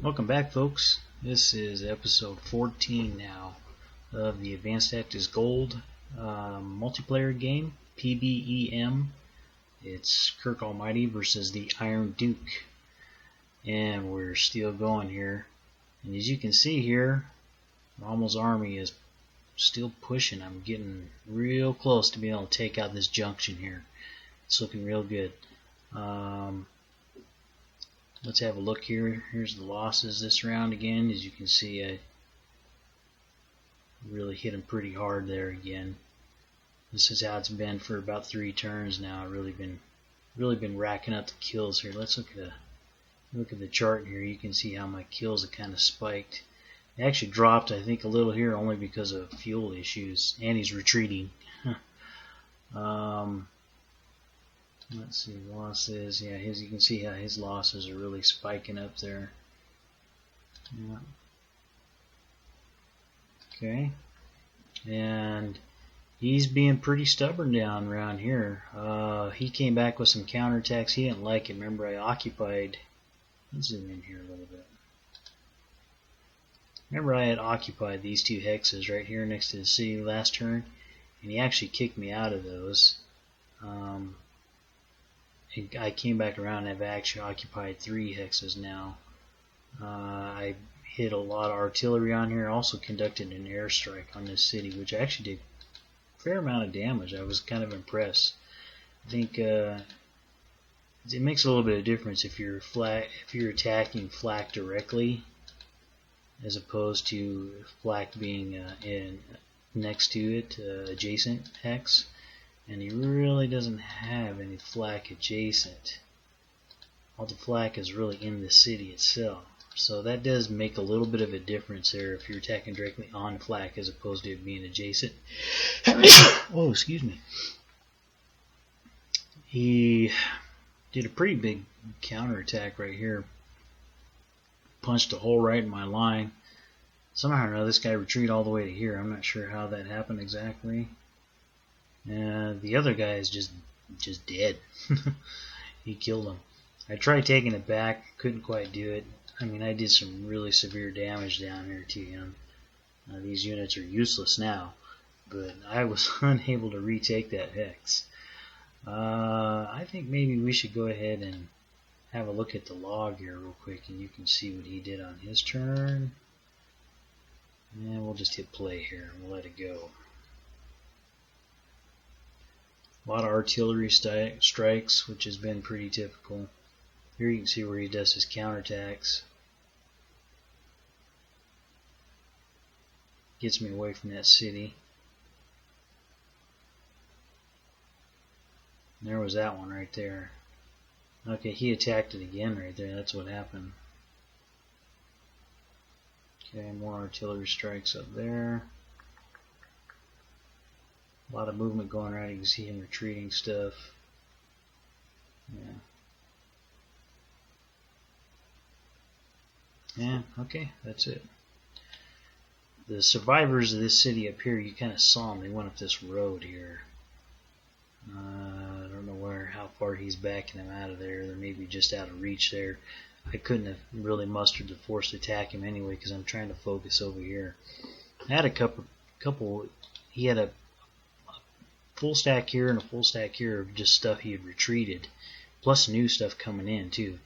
Welcome back, folks. This is episode 14 now of the Advanced Tactics Gold multiplayer game, PBEM. It's Kirkalmighty versus the Ironduke. And we're still going here. And as you can see here, Rommel's army is still pushing. I'm getting real close to being able to take out this junction here. It's looking real good. Let's have a look here. Here's the losses this round again. As you can see, I really hit him pretty hard there again. This is how it's been for about 3 turns now. I've really been racking up the kills here. Let's look at the chart here. You can see how my kills have kind of spiked. They actually dropped, I think, a little here only because of fuel issues, and he's retreating. Let's see, losses. Yeah, you can see how his losses are really spiking up there. Yeah. Okay. And he's being pretty stubborn down around here. He came back with some counterattacks. He didn't like it. Remember, I occupied. Let's zoom in here a little bit. Remember, I had occupied these 2 hexes right here next to the city last turn, and he actually kicked me out of those. I came back around and I've actually occupied 3 hexes now. I hit a lot of artillery on here. Also conducted an airstrike on this city, which actually did a fair amount of damage. I was kind of impressed. I think it makes a little bit of difference if you're attacking flak directly, as opposed to flak being next to it, adjacent hex. And he really doesn't have any flak adjacent. All the flak is really in the city itself. So that does make a little bit of a difference there if you're attacking directly on flak as opposed to it being adjacent. Oh, excuse me. He did a pretty big counterattack right here. Punched a hole right in my line. Somehow or another this guy retreated all the way to here. I'm not sure how that happened exactly. The other guy is just dead. He killed him. I tried taking it back, couldn't quite do it. I mean, I did some really severe damage down here to him. These units are useless now, but I was unable to retake that hex. I think maybe we should go ahead and have a look at the log here real quick, and you can see what he did on his turn. And we'll just hit play here and we'll let it go. A lot of artillery strikes, which has been pretty typical. Here you can see where he does his counterattacks. Gets me away from that city. And there was that one right there. Okay, he attacked it again right there. That's what happened. Okay, more artillery strikes up there. A lot of movement going around. You can see him retreating stuff. Yeah, okay, that's it. The survivors of this city up here, you kind of saw them. They went up this road here. I don't know how far he's backing them out of there. They're maybe just out of reach there. I couldn't have really mustered the force to attack him anyway because I'm trying to focus over here. I had a couple. He had a full stack here and a full stack here of just stuff he had retreated, plus new stuff coming in too.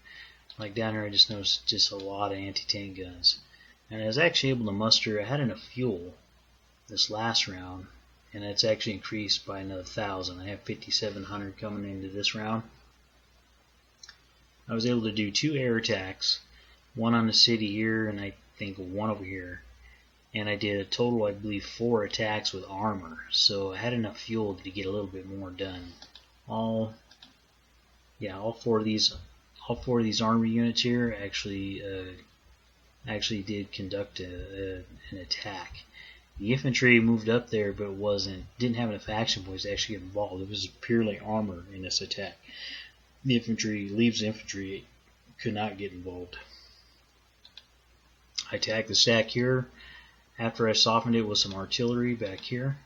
Like down here I just noticed just a lot of anti-tank guns, and I was actually able to muster. I had enough fuel this last round, and it's actually increased by another 1,000. I have 5,700 coming into this round. I was able to do 2 air attacks, one on the city here and I think one over here. And I did a total, I believe, 4 attacks with armor. So I had enough fuel to get a little bit more done. All 4 of these armor units here actually did conduct an attack. The infantry moved up there, but didn't have enough action points to actually get involved. It was purely armor in this attack. The infantry could not get involved. I attacked the stack here. After I softened it with some artillery back here,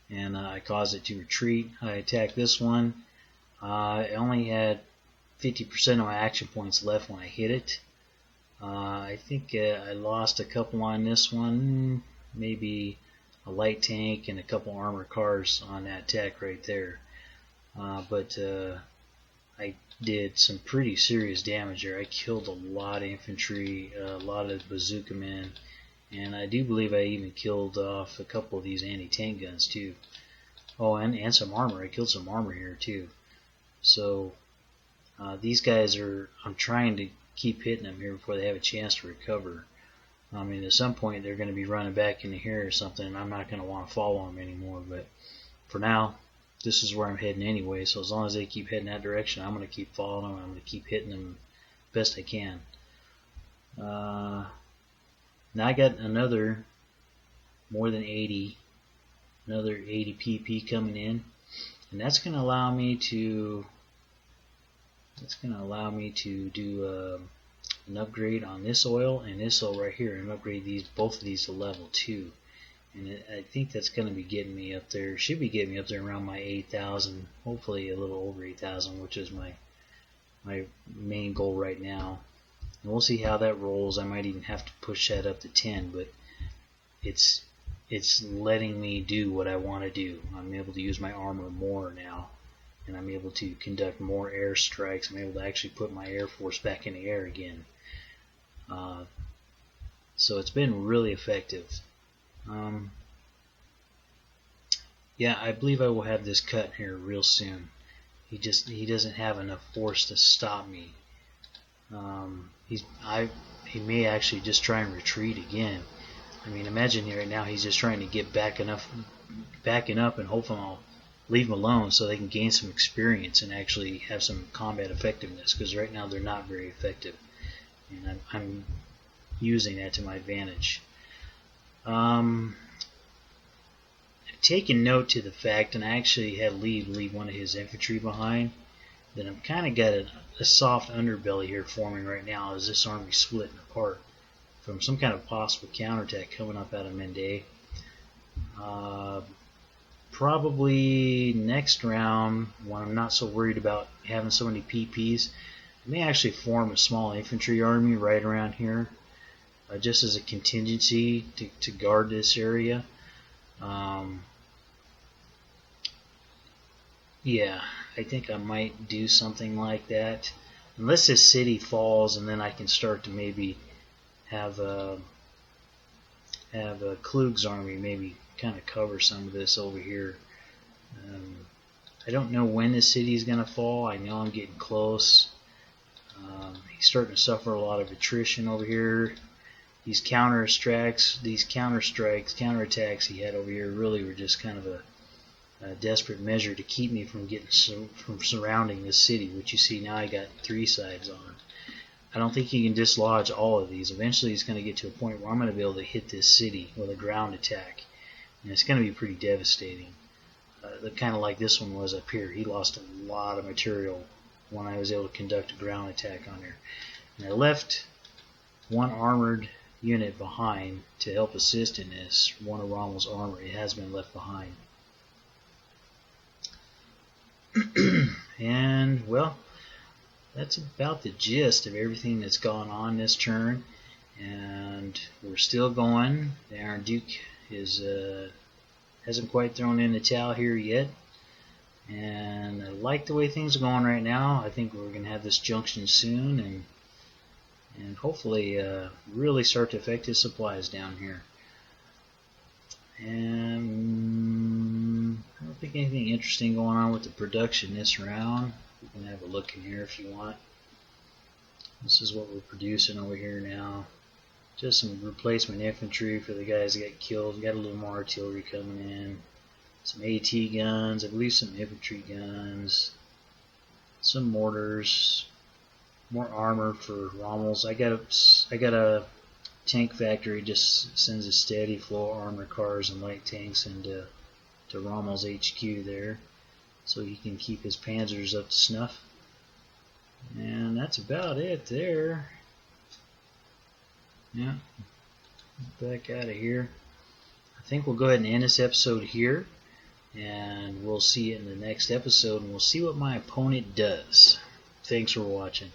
and I caused it to retreat. I attacked this one. I only had 50% of my action points left when I hit it. I think I lost a couple on this one, maybe a light tank and a couple armored cars on that attack right there. But I did some pretty serious damage there. I killed a lot of infantry, a lot of bazooka men, and I do believe I even killed off a couple of these anti-tank guns too. Oh, and some armor. I killed some armor here too. So these guys I'm trying to keep hitting them here before they have a chance to recover. I mean, at some point they're going to be running back into here or something, and I'm not going to want to follow them anymore. But for now, this is where I'm heading anyway, so as long as they keep heading that direction, I'm going to keep following them. I'm going to keep hitting them best I can. Now I got another more than 80, another 80 PP coming in, and that's going to allow me to do an upgrade on this oil and this oil right here, and upgrade both of these to level 2. And I think that's going to be getting me up there. Should be getting me up there around my 8,000, hopefully a little over 8,000, which is my main goal right now. And we'll see how that rolls. I might even have to push that up to 10, but it's letting me do what I want to do. I'm able to use my armor more now, and I'm able to conduct more airstrikes. I'm able to actually put my Air Force back in the air again. So it's been really effective. Yeah, I believe I will have this cut here real soon. He doesn't have enough force to stop me. He may actually just try and retreat again. I mean, imagine right now he's just trying to get backing up, and hopefully I'll leave them alone so they can gain some experience and actually have some combat effectiveness. Because right now they're not very effective, and I'm using that to my advantage. I've taken note to the fact, and I actually had leave one of his infantry behind, that I've kind of got a soft underbelly here forming right now as this army's splitting apart from some kind of possible counterattack coming up out of Mende. Probably next round, when I'm not so worried about having so many PPs, I may actually form a small infantry army right around here, just as a contingency to guard this area. Yeah, I think I might do something like that, unless this city falls, and then I can start to maybe have a Kluge's army maybe kind of cover some of this over here. I don't know when this city is going to fall. I know I'm getting close. He's starting to suffer a lot of attrition over here. These counterattacks he had over here really were just kind of a desperate measure to keep me from surrounding this city, which you see now I got 3 sides on. I don't think he can dislodge all of these. Eventually he's going to get to a point where I'm going to be able to hit this city with a ground attack, and it's going to be pretty devastating. Kind of like this one was up here. He lost a lot of material when I was able to conduct a ground attack on there. And I left one armored unit behind to help assist in this. One of Rommel's armor, it has been left behind. And well, that's about the gist of everything that's gone on this turn, and we're still going. The Ironduke hasn't quite thrown in the towel here yet, and I like the way things are going right now. I think we're going to have this junction soon, and hopefully really start to affect his supplies down here. And I don't think anything interesting going on with the production this round. You can have a look in here if you want. This is what we're producing over here now. Just some replacement infantry for the guys that got killed. We got a little more artillery coming in. Some AT guns, I believe some infantry guns. Some mortars. More armor for Rommel's. I got a tank factory just sends a steady flow of armored cars and light tanks into Rommel's HQ there, so he can keep his panzers up to snuff. And that's about it there. Yeah, back out of here. I think we'll go ahead and end this episode here, and we'll see you in the next episode, and we'll see what my opponent does. Thanks for watching.